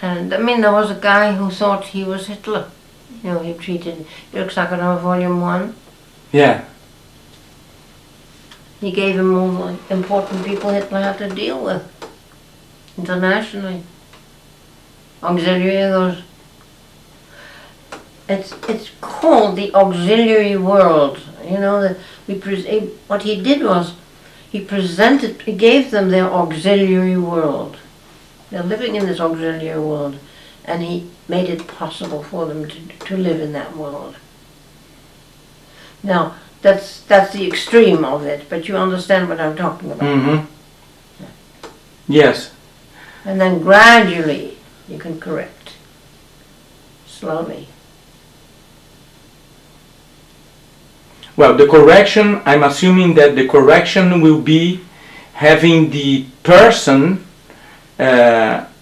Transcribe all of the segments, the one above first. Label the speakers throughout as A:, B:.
A: And I mean, there was a guy who thought he was Hitler. You know, he treated Psicodrama Volume 1.
B: Yeah.
A: He gave him all the important people Hitler had to deal with internationally. Auxiliary, those. It's called the auxiliary world. You know, what he did was he gave them their auxiliary world. They're living in this auxiliary world, and he made it possible for them to live in that world. Now, that's the extreme of it, but you understand what I'm talking about.
B: Mm-hmm. Yes.
A: And then gradually you can correct, slowly.
B: Well, the correction, I'm assuming that the correction will be having the person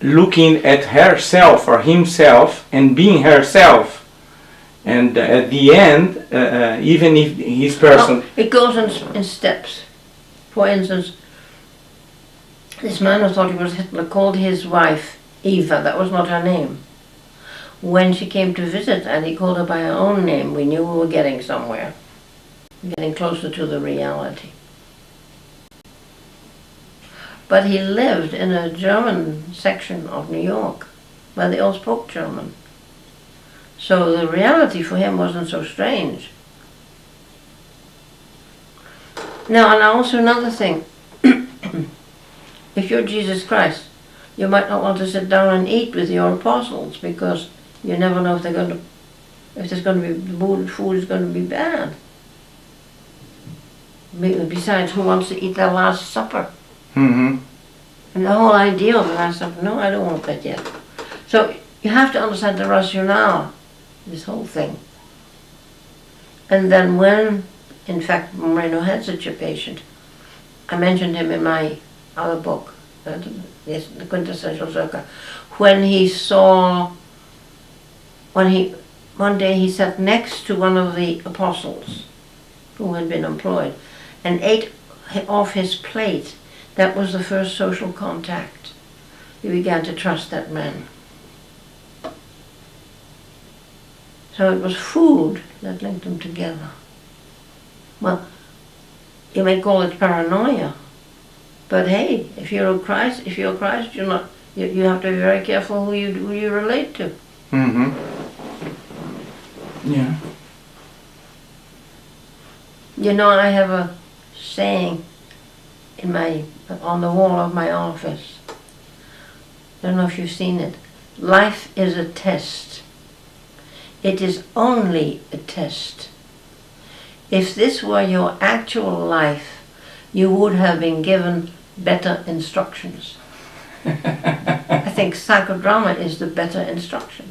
B: looking at herself or himself and being herself. And at the end, even if his person...
A: Well, it goes in steps. For instance, this man who thought he was Hitler called his wife Eva. That was not her name. When she came to visit and he called her by her own name, we knew we were getting somewhere. Getting closer to the reality. But he lived in a German section of New York where they all spoke German. So the reality for him wasn't so strange. Now, and also another thing. If you're Jesus Christ, you might not want to sit down and eat with your apostles because you never know if the food is going to be bad. Besides, who wants to eat their Last Supper?
B: Mm-hmm.
A: And the whole idea of the Last Supper, no, I don't want that yet. So you have to understand the rationale, this whole thing. And then when, in fact, Moreno had such a patient, I mentioned him in my other book, the quintessential Zerka, when one day he sat next to one of the apostles who had been employed and ate off his plate. That was the first social contact. He began to trust that man. So it was food that linked them together. Well, you may call it paranoia, but hey, if you're Christ, you're not. You have to be very careful who you relate to.
B: Mm-hmm. Yeah.
A: You know, I have a saying on the wall of my office. I don't know if you've seen it. Life is a test. It is only a test. If this were your actual life, you would have been given better instructions. I think psychodrama is the better instruction.